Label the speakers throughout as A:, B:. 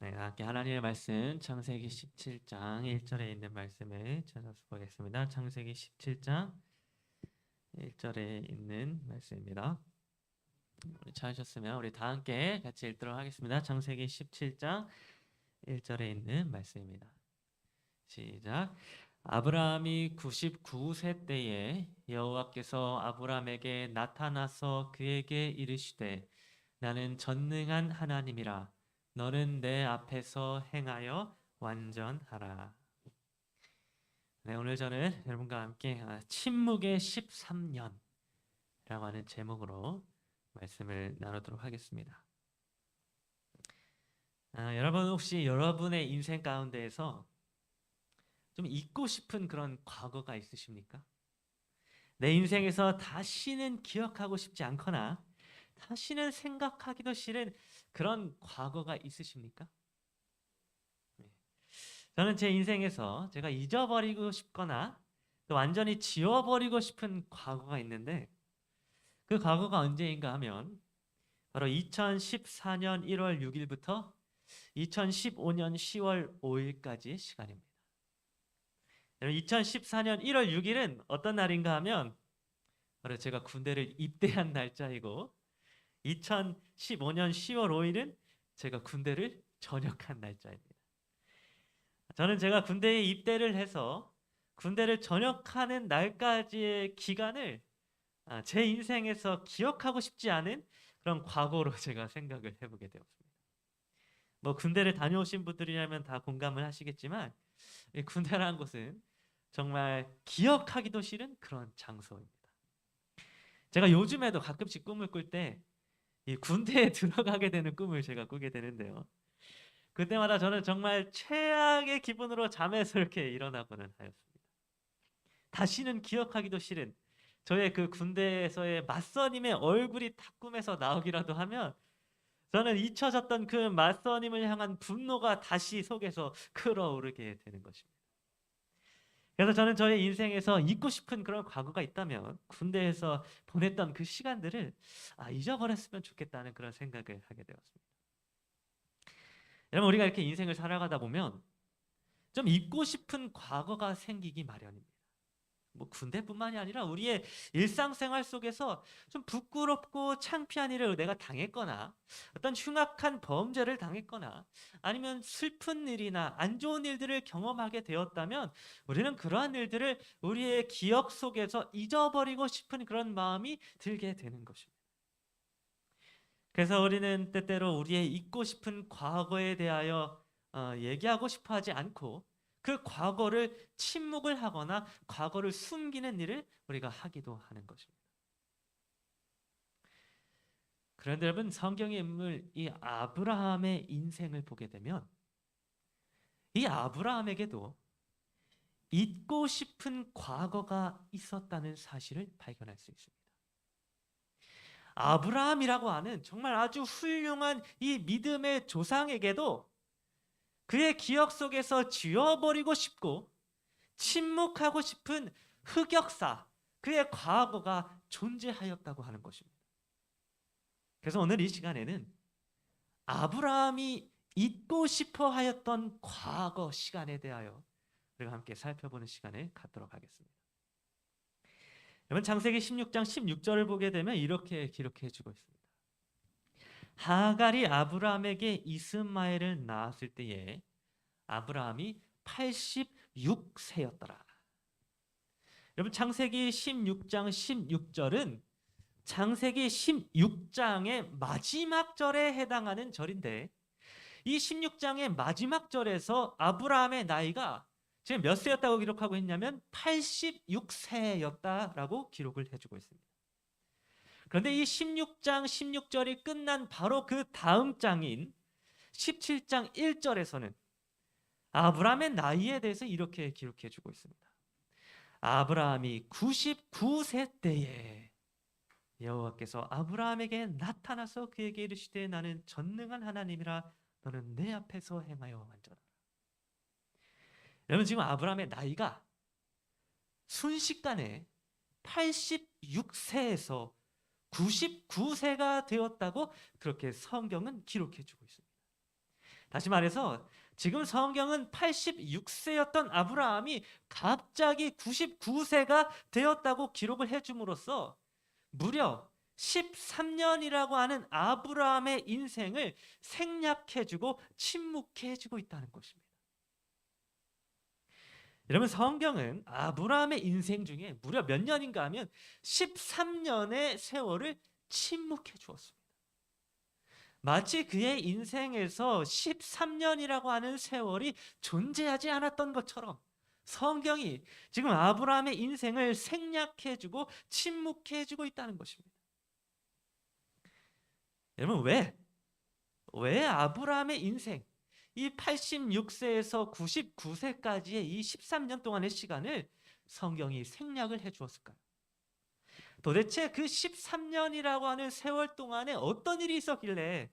A: 네, 함께 하나님의 말씀 창세기 17장 1절에 있는 말씀을 찾아서 보겠습니다. 창세기 17장 1절에 있는 말씀입니다. 우리 찾으셨으면 우리 다 함께 같이 읽도록 하겠습니다. 창세기 17장 1절에 있는 말씀입니다. 시작. 아브라함이 99세 때에 여호와께서 아브라함에게 나타나서 그에게 이르시되 나는 전능한 하나님이라 너는 내 앞에서 행하여 완전하라. 네, 오늘 저는 여러분과 함께 침묵의 13년이라고 하는 제목으로 말씀을 나누도록 하겠습니다. 여러분 혹시 여러분의 인생 가운데에서 좀 잊고 싶은 그런 과거가 있으십니까? 내 인생에서 다시는 기억하고 싶지 않거나 다시는 생각하기도 싫은 그런 과거가 있으십니까? 네. 저는 제 인생에서 제가 잊어버리고 싶거나 또 완전히 지워버리고 싶은 과거가 있는데 그 과거가 언제인가 하면 바로 2014년 1월 6일부터 2015년 10월 5일까지의 시간입니다. 2014년 1월 6일은 어떤 날인가 하면 바로 제가 군대를 입대한 날짜이고 2015년 10월 5일은 제가 군대를 전역한 날짜입니다. 저는 제가 군대에 입대를 해서 군대를 전역하는 날까지의 기간을 제 인생에서 기억하고 싶지 않은 그런 과거로 제가 생각을 해보게 되었습니다. 뭐 군대를 다녀오신 분들이라면 다 공감을 하시겠지만 이 군대라는 곳은 정말 기억하기도 싫은 그런 장소입니다. 제가 요즘에도 가끔씩 꿈을 꿀 때 이 군대에 들어가게 되는 꿈을 제가 꾸게 되는데요. 그때마다 저는 정말 최악의 기분으로 잠에서 이렇게 일어나고는 하였습니다. 다시는 기억하기도 싫은 저의 그 군대에서의 맞선임의 얼굴이 딱 꿈에서 나오기라도 하면 저는 잊혀졌던 그 맞선임을 향한 분노가 다시 속에서 끌어오르게 되는 것입니다. 그래서 저는 저의 인생에서 잊고 싶은 그런 과거가 있다면 군대에서 보냈던 그 시간들을 잊어버렸으면 좋겠다는 그런 생각을 하게 되었습니다. 여러분 우리가 이렇게 인생을 살아가다 보면 좀 잊고 싶은 과거가 생기기 마련입니다. 뭐 군대뿐만이 아니라 우리의 일상생활 속에서 좀 부끄럽고 창피한 일을 내가 당했거나 어떤 흉악한 범죄를 당했거나 아니면 슬픈 일이나 안 좋은 일들을 경험하게 되었다면 우리는 그러한 일들을 우리의 기억 속에서 잊어버리고 싶은 그런 마음이 들게 되는 것입니다. 그래서 우리는 때때로 우리의 잊고 싶은 과거에 대하여 얘기하고 싶어 하지 않고 그 과거를 침묵을 하거나 과거를 숨기는 일을 우리가 하기도 하는 것입니다. 그런데 여러분 성경의 인물 이 아브라함의 인생을 보게 되면 이 아브라함에게도 잊고 싶은 과거가 있었다는 사실을 발견할 수 있습니다. 아브라함이라고 하는 정말 아주 훌륭한 이 믿음의 조상에게도 그의 기억 속에서 지워버리고 싶고 침묵하고 싶은 흑역사, 그의 과거가 존재하였다고 하는 것입니다. 그래서 오늘 이 시간에는 아브라함이 잊고 싶어 하였던 과거 시간에 대하여 우리가 함께 살펴보는 시간을 갖도록 하겠습니다. 여러분 창세기 16장 16절을 보게 되면 이렇게 기록해 주고 있습니다. 하갈이 아브라함에게 이스마엘을 낳았을 때에 아브라함이 86세였더라. 여러분 창세기 16장 16절은 창세기 16장의 마지막 절에 해당하는 절인데 이 16장의 마지막 절에서 아브라함의 나이가 지금 몇 세였다고 기록하고 있냐면 86세였다라고 기록을 해주고 있습니다. 그런데 이 16장 16절이 끝난 바로 그 다음 장인 17장 1절에서는 아브라함의 나이에 대해서 이렇게 기록해 주고 있습니다. 아브라함이 99세 때에 여호와께서 아브라함에게 나타나서 그에게 이르시되 나는 전능한 하나님이라 너는 내 앞에서 행하여 완전하라. 여러분 지금 아브라함의 나이가 순식간에 86세에서 99세가 되었다고 그렇게 성경은 기록해 주고 있습니다. 다시 말해서 지금 성경은 86세였던 아브라함이 갑자기 99세가 되었다고 기록을 해줌으로써 무려 13년이라고 하는 아브라함의 인생을 생략해주고 침묵해주고 있다는 것입니다. 여러분, 성경은 아브라함의 인생 중에 무려 몇 년인가 하면 13년의 세월을 침묵해 주었습니다. 마치 그의 인생에서 13년이라고 하는 세월이 존재하지 않았던 것처럼 성경이 지금 아브라함의 인생을 생략해 주고 침묵해 주고 있다는 것입니다. 여러분, 왜 아브라함의 인생, 이 86세에서 99세까지의 이 13년 동안의 시간을 성경이 생략을 해 주었을까요? 도대체 그 13년이라고 하는 세월 동안에 어떤 일이 있었길래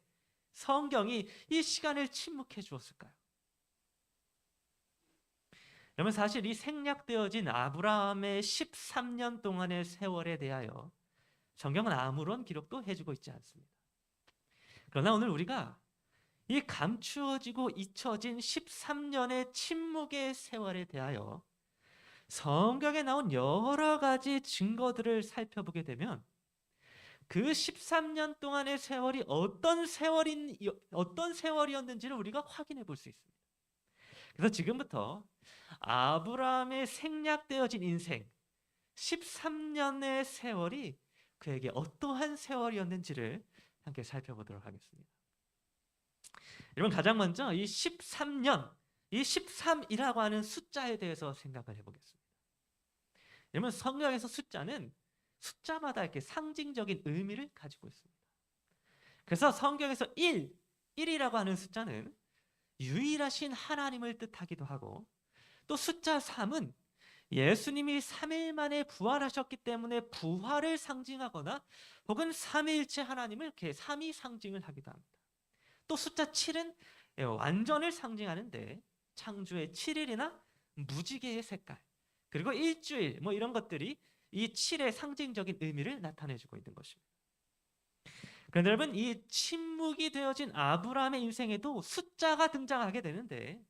A: 성경이 이 시간을 침묵해 주었을까요? 여러분, 사실 이 생략되어진 아브라함의 13년 동안의 세월에 대하여 성경은 아무런 기록도 해주고 있지 않습니다. 그러나 오늘 우리가 이 감추어지고 잊혀진 13년의 침묵의 세월에 대하여 성경에 나온 여러 가지 증거들을 살펴보게 되면 그 13년 동안의 세월이 어떤 세월이었는지를 우리가 확인해 볼 수 있습니다. 그래서 지금부터 아브라함의 생략되어진 인생 13년의 세월이 그에게 어떠한 세월이었는지를 함께 살펴보도록 하겠습니다. 여러분, 가장 먼저 이 13년, 이 13이라고 하는 숫자에 대해서 생각을 해보겠습니다. 여러분, 성경에서 숫자는 숫자마다 이렇게 상징적인 의미를 가지고 있습니다. 그래서 성경에서 1이라고 하는 숫자는 유일하신 하나님을 뜻하기도 하고, 또 숫자 3은 예수님이 3일 만에 부활하셨기 때문에 부활을 상징하거나 혹은 삼위일체 하나님을 이렇게 삼위 상징을 하기도 합니다. 또 숫자 7은 완전을 상징하는데 창조의 7일이나 무지개의 색깔, 그리고 일주일 이런 것들이 이 7의 상징적인 의미를 나타내주고 있는 것입니다. 그런데 여러분, 이 침묵이 되어진 아브라함의 인생에도 숫자가 등장하게 되는데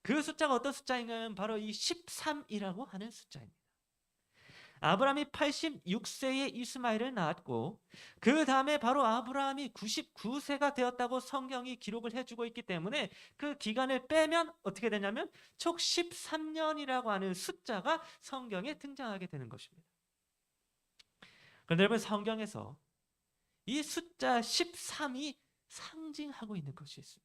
A: 그 숫자가 어떤 숫자인가요? 바로 이 13이라고 하는 숫자입니다. 아브라함이 86세에 이스마엘을 낳았고 그 다음에 바로 아브라함이 99세가 되었다고 성경이 기록을 해주고 있기 때문에 그 기간을 빼면 어떻게 되냐면 총 13년이라고 하는 숫자가 성경에 등장하게 되는 것입니다. 그런데 여러분, 성경에서 이 숫자 13이 상징하고 있는 것이 있습니다.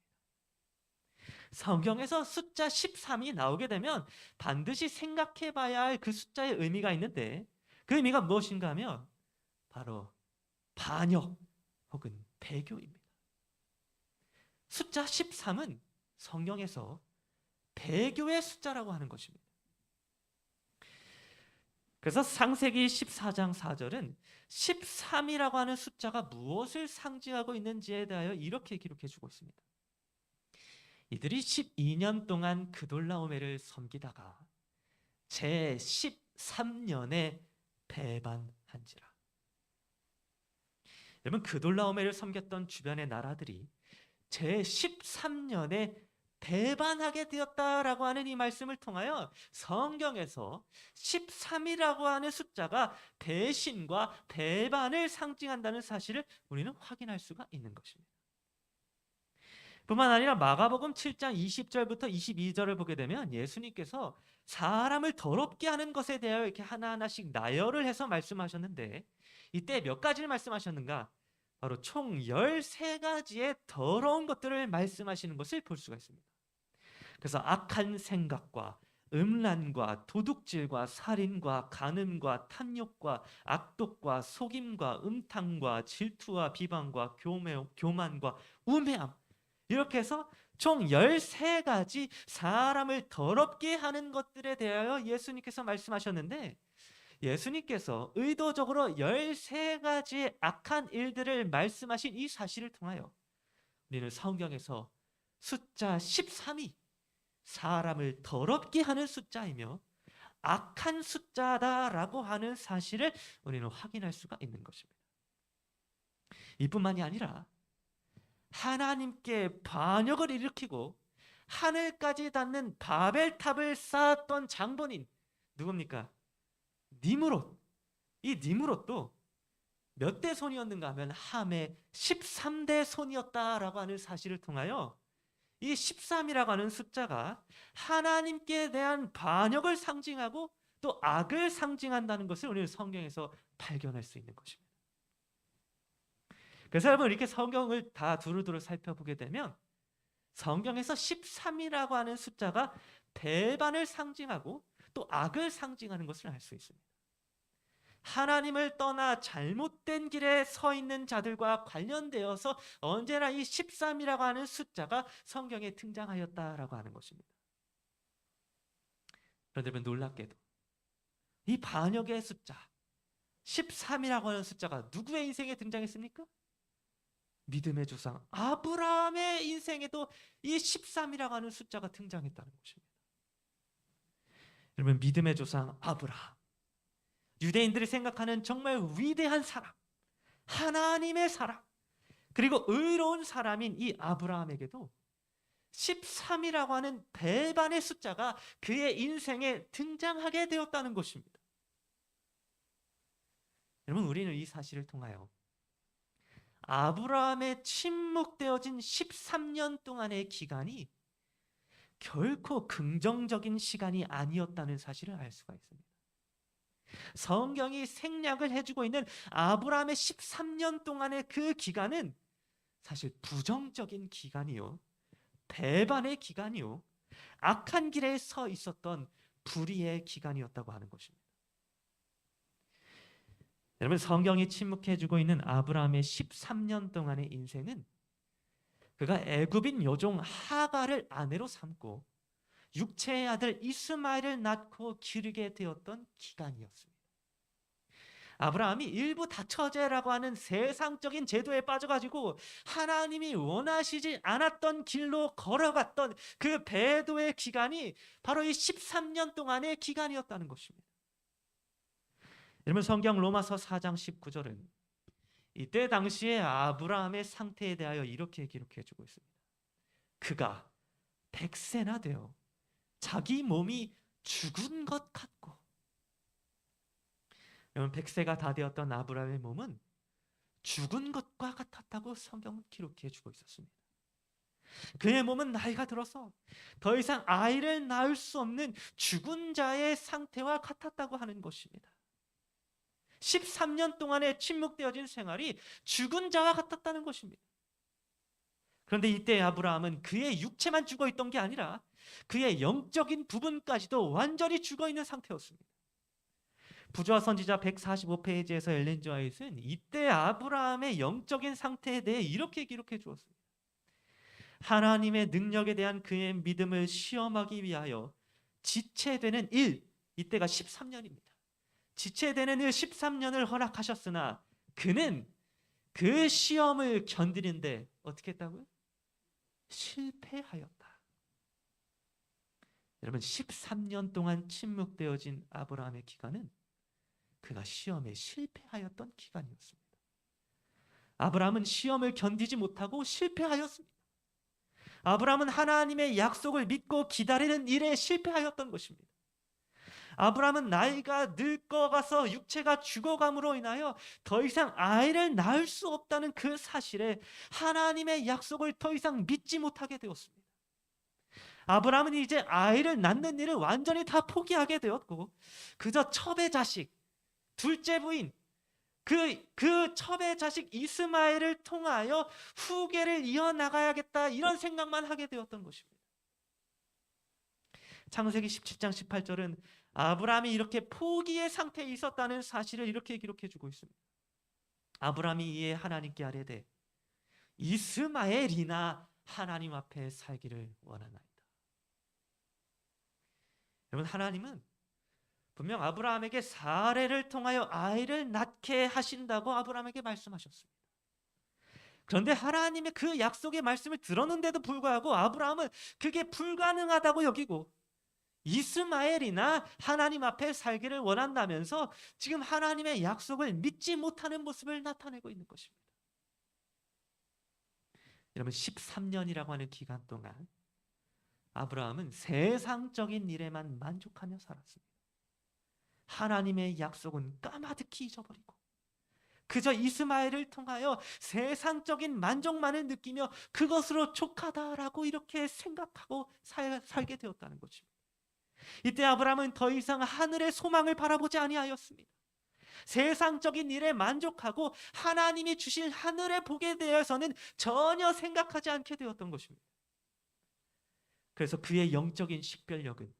A: 성경에서 숫자 13이 나오게 되면 반드시 생각해 봐야 할 그 숫자의 의미가 있는데 그 의미가 무엇인가 하면 바로 반역 혹은 배교입니다. 숫자 13은 성경에서 배교의 숫자라고 하는 것입니다. 그래서 창세기 14장 4절은 13이라고 하는 숫자가 무엇을 상징하고 있는지에 대하여 이렇게 기록해 주고 있습니다. 이들이 12년 동안 그돌라오메를 섬기다가 제 13년에 배반한지라. 여러분, 그돌라오메를 섬겼던 주변의 나라들이 제 13년에 배반하게 되었다라고 하는 이 말씀을 통하여 성경에서 13이라고 하는 숫자가 배신과 배반을 상징한다는 사실을 우리는 확인할 수가 있는 것입니다. 뿐만 아니라 마가복음 7장 20절부터 22절을 보게 되면 예수님께서 사람을 더럽게 하는 것에 대하여 이렇게 하나하나씩 나열을 해서 말씀하셨는데 이때 몇 가지를 말씀하셨는가? 바로 총 13가지의 더러운 것들을 말씀하시는 것을 볼 수가 있습니다. 그래서 악한 생각과 음란과 도둑질과 살인과 간음과 탐욕과 악독과 속임과 음탕과 질투와 비방과 교만과 우매함, 이렇게 해서 총 13가지 사람을 더럽게 하는 것들에 대하여 예수님께서 말씀하셨는데 예수님께서 의도적으로 13가지의 악한 일들을 말씀하신 이 사실을 통하여 우리는 성경에서 숫자 13이 사람을 더럽게 하는 숫자이며 악한 숫자다라고 하는 사실을 우리는 확인할 수가 있는 것입니다. 이뿐만이 아니라 하나님께 반역을 일으키고 하늘까지 닿는 바벨탑을 쌓았던 장본인 누굽니까? 니므롯. 이 니므롯도 몇 대 손이었는가 하면 함의 13대 손이었다라고 하는 사실을 통하여 이 13이라고 하는 숫자가 하나님께 대한 반역을 상징하고 또 악을 상징한다는 것을 오늘 성경에서 발견할 수 있는 것입니다. 그래서 여러분 이렇게 성경을 다 두루두루 살펴보게 되면 성경에서 13이라고 하는 숫자가 배반을 상징하고 또 악을 상징하는 것을 알 수 있습니다. 하나님을 떠나 잘못된 길에 서 있는 자들과 관련되어서 언제나 이 13이라고 하는 숫자가 성경에 등장하였다라고 하는 것입니다. 그런데 놀랍게도 이 반역의 숫자 13이라고 하는 숫자가 누구의 인생에 등장했습니까? 믿음의 조상 아브라함의 인생에도 이 13이라고 하는 숫자가 등장했다는 것입니다. 여러분 믿음의 조상 아브라함, 유대인들이 생각하는 정말 위대한 사람, 하나님의 사람, 그리고 의로운 사람인 이 아브라함에게도 13이라고 하는 배반의 숫자가 그의 인생에 등장하게 되었다는 것입니다. 여러분 우리는 이 사실을 통하여 아브라함의 침묵되어진 13년 동안의 기간이 결코 긍정적인 시간이 아니었다는 사실을 알 수가 있습니다. 성경이 생략을 해주고 있는 아브라함의 13년 동안의 그 기간은 사실 부정적인 기간이요, 배반의 기간이요, 악한 길에 서 있었던 불의의 기간이었다고 하는 것입니다. 여러분 성경이 침묵해주고 있는 아브라함의 13년 동안의 인생은 그가 애굽인 여종 하갈을 아내로 삼고 육체의 아들 이스마엘을 낳고 기르게 되었던 기간이었습니다. 아브라함이 일부 다처제라고 하는 세상적인 제도에 빠져가지고 하나님이 원하시지 않았던 길로 걸어갔던 그 배도의 기간이 바로 이 13년 동안의 기간이었다는 것입니다. 여러분 성경 로마서 4장 19절은 이때 당시에 아브라함의 상태에 대하여 이렇게 기록해주고 있습니다. 그가 100세나 되어 자기 몸이 죽은 것 같고, 여러분 100세가 다 되었던 아브라함의 몸은 죽은 것과 같았다고 성경은 기록해주고 있었습니다. 그의 몸은 나이가 들어서 더 이상 아이를 낳을 수 없는 죽은 자의 상태와 같았다고 하는 것입니다. 13년 동안의 침묵되어진 생활이 죽은 자와 같았다는 것입니다. 그런데 이때 아브라함은 그의 육체만 죽어 있던 게 아니라 그의 영적인 부분까지도 완전히 죽어 있는 상태였습니다. 부조와 선지자 145페이지에서 엘렌 지 화이트는 이때 아브라함의 영적인 상태에 대해 이렇게 기록해 주었습니다. 하나님의 능력에 대한 그의 믿음을 시험하기 위하여 지체되는 일, 이때가 13년입니다. 지체되는 일 13년을 허락하셨으나 그는 그 시험을 견디는데 어떻게 했다고요? 실패하였다. 여러분 13년 동안 침묵되어진 아브라함의 기간은 그가 시험에 실패하였던 기간이었습니다. 아브라함은 시험을 견디지 못하고 실패하였습니다. 아브라함은 하나님의 약속을 믿고 기다리는 일에 실패하였던 것입니다. 아브라함은 나이가 늙어가서 육체가 죽어감으로 인하여 더 이상 아이를 낳을 수 없다는 그 사실에 하나님의 약속을 더 이상 믿지 못하게 되었습니다. 아브라함은 이제 아이를 낳는 일을 완전히 다 포기하게 되었고 그저 첩의 자식, 둘째 부인, 그 첩의 자식 이스마엘을 통하여 후계를 이어나가야겠다 이런 생각만 하게 되었던 것입니다. 창세기 17장 18절은 아브라함이 이렇게 포기의 상태에 있었다는 사실을 이렇게 기록해 주고 있습니다. 아브라함이 이에 하나님께 아뢰되 이스마엘이나 하나님 앞에 살기를 원하나이다. 여러분 하나님은 분명 아브라함에게 사례를 통하여 아이를 낳게 하신다고 아브라함에게 말씀하셨습니다. 그런데 하나님의 그 약속의 말씀을 들었는데도 불구하고 아브라함은 그게 불가능하다고 여기고 이스마엘이나 하나님 앞에 살기를 원한다면서 지금 하나님의 약속을 믿지 못하는 모습을 나타내고 있는 것입니다. 여러분 13년이라고 하는 기간 동안 아브라함은 세상적인 일에만 만족하며 살았습니다. 하나님의 약속은 까마득히 잊어버리고 그저 이스마엘을 통하여 세상적인 만족만을 느끼며 그것으로 족하다라고 이렇게 생각하고 살게 되었다는 것입니다. 이때 아브라함은 더 이상 하늘의 소망을 바라보지 아니하였습니다. 세상적인 일에 만족하고 하나님이 주실 하늘의 복에 대해서는 전혀 생각하지 않게 되었던 것입니다. 그래서 그의 영적인 식별력은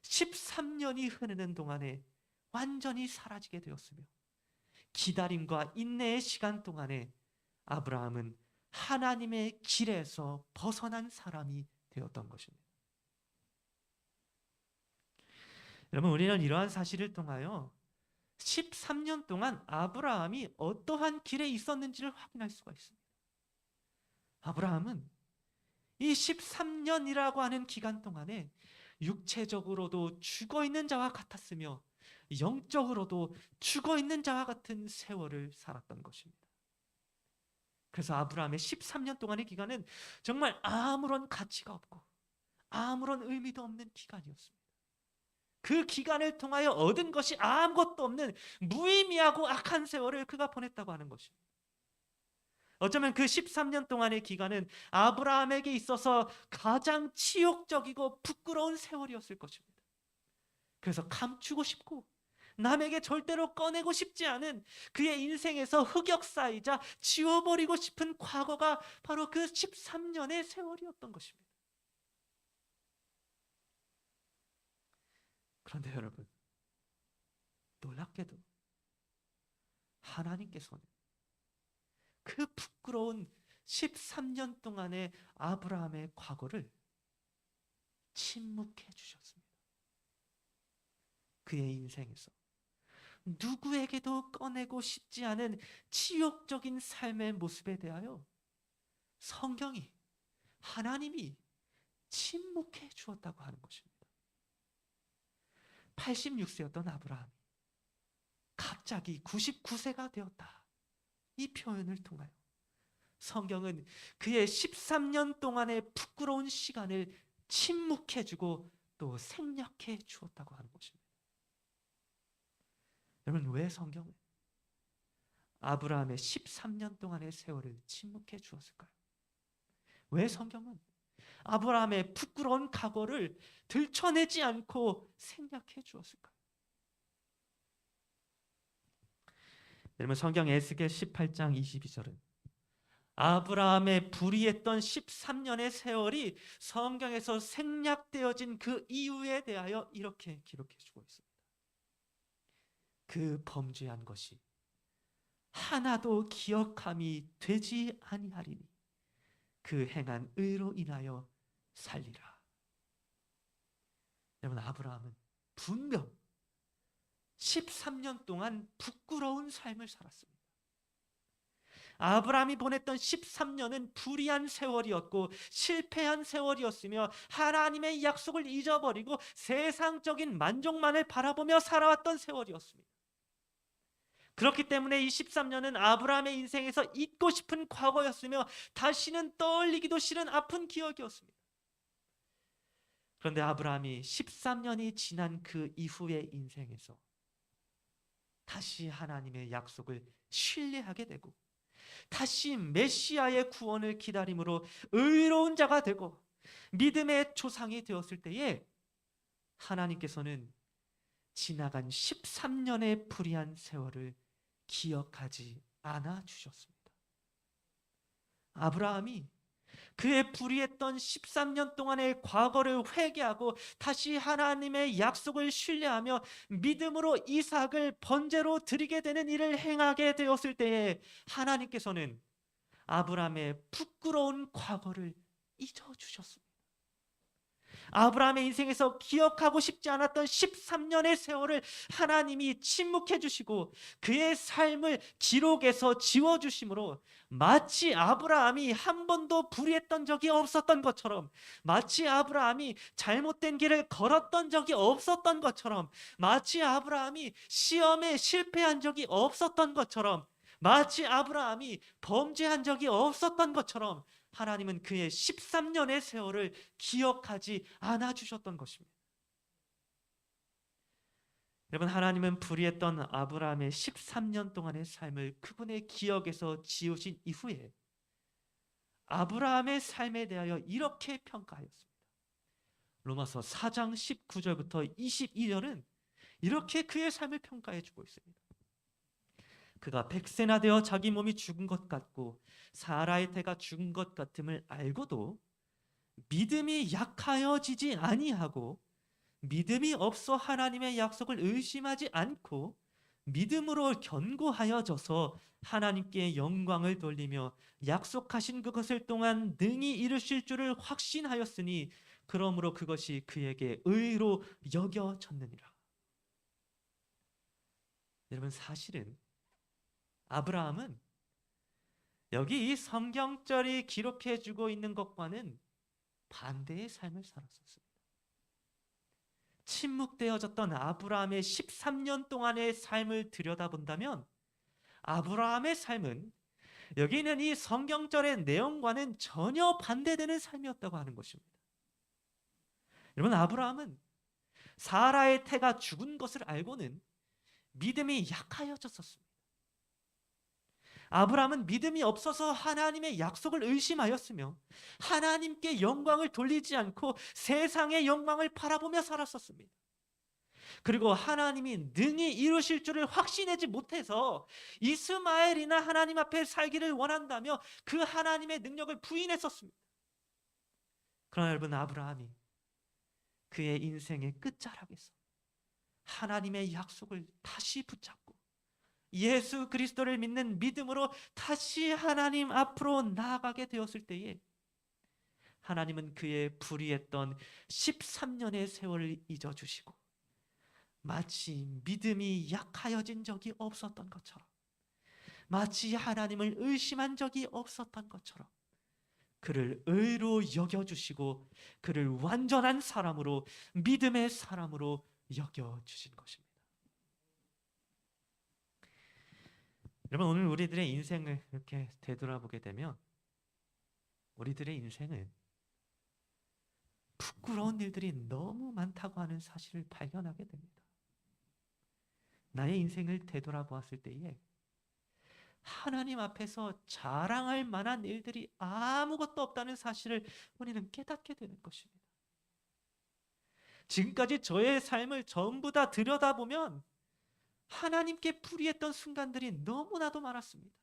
A: 13년이 흐르는 동안에 완전히 사라지게 되었으며 기다림과 인내의 시간 동안에 아브라함은 하나님의 길에서 벗어난 사람이 되었던 것입니다. 여러분, 우리는 이러한 사실을 통하여 13년 동안 아브라함이 어떠한 길에 있었는지를 확인할 수가 있습니다. 아브라함은 이 13년이라고 하는 기간 동안에 육체적으로도 죽어있는 자와 같았으며 영적으로도 죽어있는 자와 같은 세월을 살았던 것입니다. 그래서 아브라함의 13년 동안의 기간은 정말 아무런 가치가 없고 아무런 의미도 없는 기간이었습니다. 그 기간을 통하여 얻은 것이 아무것도 없는 무의미하고 악한 세월을 그가 보냈다고 하는 것입니다. 어쩌면 그 13년 동안의 기간은 아브라함에게 있어서 가장 치욕적이고 부끄러운 세월이었을 것입니다. 그래서 감추고 싶고 남에게 절대로 꺼내고 싶지 않은 그의 인생에서 흑역사이자 지워버리고 싶은 과거가 바로 그 13년의 세월이었던 것입니다. 그런데 여러분, 놀랍게도 하나님께서는 그 부끄러운 13년 동안의 아브라함의 과거를 침묵해 주셨습니다. 그의 인생에서 누구에게도 꺼내고 싶지 않은 치욕적인 삶의 모습에 대하여 성경이, 하나님이 침묵해 주었다고 하는 것입니다. 86세였던 아브라함이 갑자기 99세가 되었다. 이 표현을 통하여 성경은 그의 13년 동안의 부끄러운 시간을 침묵해 주고 또 생략해 주었다고 하는 것입니다. 여러분, 왜 성경은 아브라함의 13년 동안의 세월을 침묵해 주었을까요? 왜 성경은 아브라함의 부끄러운 과거를 들춰내지 않고 생략해 주었을까요? 여러분, 성경 에스겔 18장 22절은 아브라함의 불의했던 13년의 세월이 성경에서 생략되어진 그 이유에 대하여 이렇게 기록해 주고 있습니다. 그 범죄한 것이 하나도 기억함이 되지 아니하리니 그 행한 의로 인하여 살리라. 여러분, 아브라함은 분명 13년 동안 부끄러운 삶을 살았습니다. 아브라함이 보냈던 13년은 불의한 세월이었고 실패한 세월이었으며 하나님의 약속을 잊어버리고 세상적인 만족만을 바라보며 살아왔던 세월이었습니다. 그렇기 때문에 이 13년은 아브라함의 인생에서 잊고 싶은 과거였으며 다시는 떠올리기도 싫은 아픈 기억이었습니다. 그런데 아브라함이 13년이 지난 그 이후의 인생에서 다시 하나님의 약속을 신뢰하게 되고 다시 메시아의 구원을 기다림으로 의로운 자가 되고 믿음의 조상이 되었을 때에 하나님께서는 지나간 13년의 불의한 세월을 기억하지 않아 주셨습니다. 아브라함이 그의 불의했던 13년 동안의 과거를 회개하고 다시 하나님의 약속을 신뢰하며 믿음으로 이삭을 번제로 드리게 되는 일을 행하게 되었을 때에 하나님께서는 아브라함의 부끄러운 과거를 잊어주셨습니다. 아브라함의 인생에서 기억하고 싶지 않았던 13년의 세월을 하나님이 침묵해 주시고 그의 삶을 기록에서 지워주심으로 마치 아브라함이 한 번도 불의했던 적이 없었던 것처럼, 마치 아브라함이 잘못된 길을 걸었던 적이 없었던 것처럼, 마치 아브라함이 시험에 실패한 적이 없었던 것처럼, 마치 아브라함이 범죄한 적이 없었던 것처럼 하나님은 그의 13년의 세월을 기억하지 않아 주셨던 것입니다. 여러분, 하나님은 불의했던 아브라함의 13년 동안의 삶을 그분의 기억에서 지우신 이후에 아브라함의 삶에 대하여 이렇게 평가하였습니다. 로마서 4장 19절부터 22절은 이렇게 그의 삶을 평가해 주고 있습니다. 그가 100세나 되어 자기 몸이 죽은 것 같고 사라의 태가 죽은 것 같음을 알고도 믿음이 약하여지지 아니하고 믿음이 없어 하나님의 약속을 의심하지 않고 믿음으로 견고하여져서 하나님께 영광을 돌리며 약속하신 그것을 또한 능히 이루실 줄을 확신하였으니 그러므로 그것이 그에게 의로 여겨졌느니라. 여러분, 사실은 아브라함은 여기 이 성경절이 기록해 주고 있는 것과는 반대의 삶을 살았었습니다. 침묵되어졌던 아브라함의 13년 동안의 삶을 들여다본다면 아브라함의 삶은 여기 있는 이 성경절의 내용과는 전혀 반대되는 삶이었다고 하는 것입니다. 여러분, 아브라함은 사라의 태가 죽은 것을 알고는 믿음이 약하여졌었습니다. 아브라함은 믿음이 없어서 하나님의 약속을 의심하였으며 하나님께 영광을 돌리지 않고 세상의 영광을 바라보며 살았었습니다. 그리고 하나님이 능히 이루실 줄을 확신하지 못해서 이스마엘이나 하나님 앞에 살기를 원한다며 그 하나님의 능력을 부인했었습니다. 그러나 여러분, 아브라함이 그의 인생의 끝자락에서 하나님의 약속을 다시 붙잡고 예수 그리스도를 믿는 믿음으로 다시 하나님 앞으로 나아가게 되었을 때에 하나님은 그의 불의했던 13년의 세월을 잊어주시고 마치 믿음이 약하여진 적이 없었던 것처럼, 마치 하나님을 의심한 적이 없었던 것처럼 그를 의로 여겨주시고 그를 완전한 사람으로, 믿음의 사람으로 여겨주신 것입니다. 여러분, 오늘 우리들의 인생을 이렇게 되돌아보게 되면 우리들의 인생은 부끄러운 일들이 너무 많다고 하는 사실을 발견하게 됩니다. 나의 인생을 되돌아보았을 때에 하나님 앞에서 자랑할 만한 일들이 아무것도 없다는 사실을 우리는 깨닫게 되는 것입니다. 지금까지 저의 삶을 전부 다 들여다보면 하나님께 불의했던 순간들이 너무나도 많았습니다.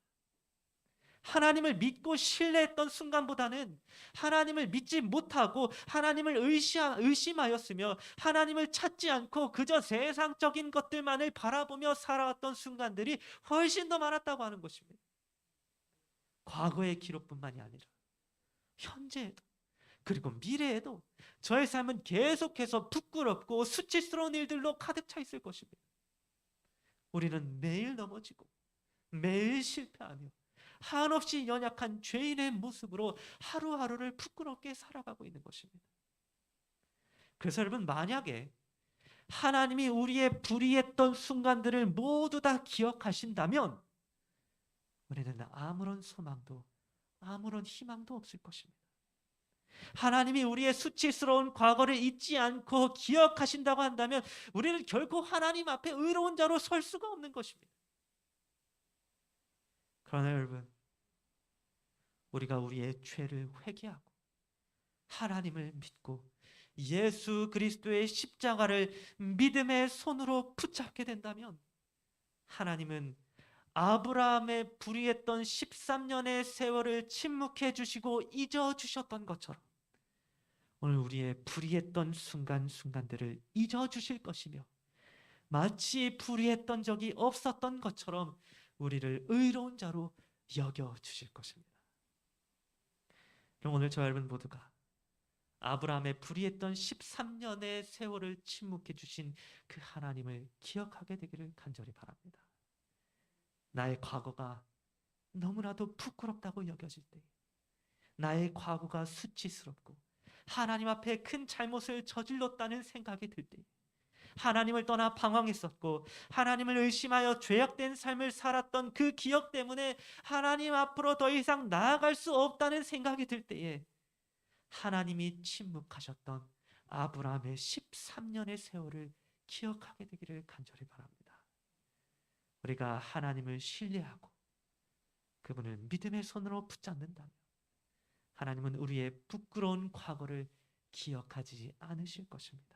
A: 하나님을 믿고 신뢰했던 순간보다는 하나님을 믿지 못하고 하나님을 의심하였으며 하나님을 찾지 않고 그저 세상적인 것들만을 바라보며 살아왔던 순간들이 훨씬 더 많았다고 하는 것입니다. 과거의 기록뿐만이 아니라 현재에도 그리고 미래에도 저의 삶은 계속해서 부끄럽고 수치스러운 일들로 가득 차 있을 것입니다. 우리는 매일 넘어지고 매일 실패하며 한없이 연약한 죄인의 모습으로 하루하루를 부끄럽게 살아가고 있는 것입니다. 그래서 여러분, 만약에 하나님이 우리의 불의했던 순간들을 모두 다 기억하신다면 우리는 아무런 소망도 아무런 희망도 없을 것입니다. 하나님이 우리의 수치스러운 과거를 잊지 않고 기억하신다고 한다면 우리는 결코 하나님 앞에 의로운 자로 설 수가 없는 것입니다. 그러나 여러분, 우리가 우리의 죄를 회개하고 하나님을 믿고 예수 그리스도의 십자가를 믿음의 손으로 붙잡게 된다면 하나님은 아브라함의 불의했던 13년의 세월을 침묵해 주시고 잊어 주셨던 것처럼 오늘 우리의 불의했던 순간들을 잊어 주실 것이며 마치 불의했던 적이 없었던 것처럼 우리를 의로운 자로 여겨 주실 것입니다. 그럼 오늘 저 여러분 모두가 아브라함의 불의했던 13년의 세월을 침묵해 주신 그 하나님을 기억하게 되기를 간절히 바랍니다. 나의 과거가 너무나도 부끄럽다고 여겨질 때, 나의 과거가 수치스럽고 하나님 앞에 큰 잘못을 저질렀다는 생각이 들 때, 하나님을 떠나 방황했었고 하나님을 의심하여 죄악된 삶을 살았던 그 기억 때문에 하나님 앞으로 더 이상 나아갈 수 없다는 생각이 들 때에 하나님이 침묵하셨던 아브라함의 13년의 세월을 기억하게 되기를 간절히 바랍니다. 우리가 하나님을 신뢰하고 그분을 믿음의 손으로 붙잡는다면 하나님은 우리의 부끄러운 과거를 기억하지 않으실 것입니다.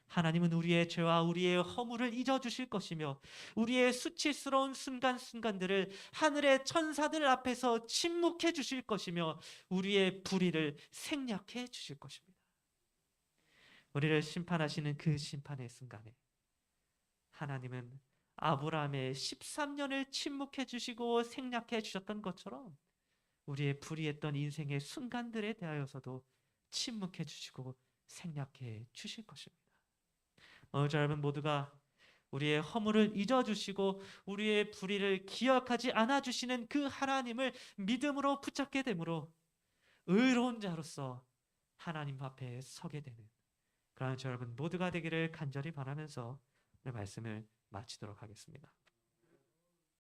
A: 하나님은 우리의 죄와 우리의 허물을 잊어주실 것이며 우리의 수치스러운 순간순간들을 하늘의 천사들 앞에서 침묵해 주실 것이며 우리의 불의를 생략해 주실 것입니다. 우리를 심판하시는 그 심판의 순간에 하나님은 아브라함의 13년을 침묵해 주시고 생략해 주셨던 것처럼 우리의 불의했던 인생의 순간들에 대하여서도 침묵해 주시고 생략해 주실 것입니다. 오늘 여러분 모두가 우리의 허물을 잊어주시고 우리의 불의를 기억하지 않아주시는 그 하나님을 믿음으로 붙잡게 되므로 의로운 자로서 하나님 앞에 서게 되는 그러한 여러분 모두가 되기를 간절히 바라면서 오늘 말씀을 마치도록 하겠습니다.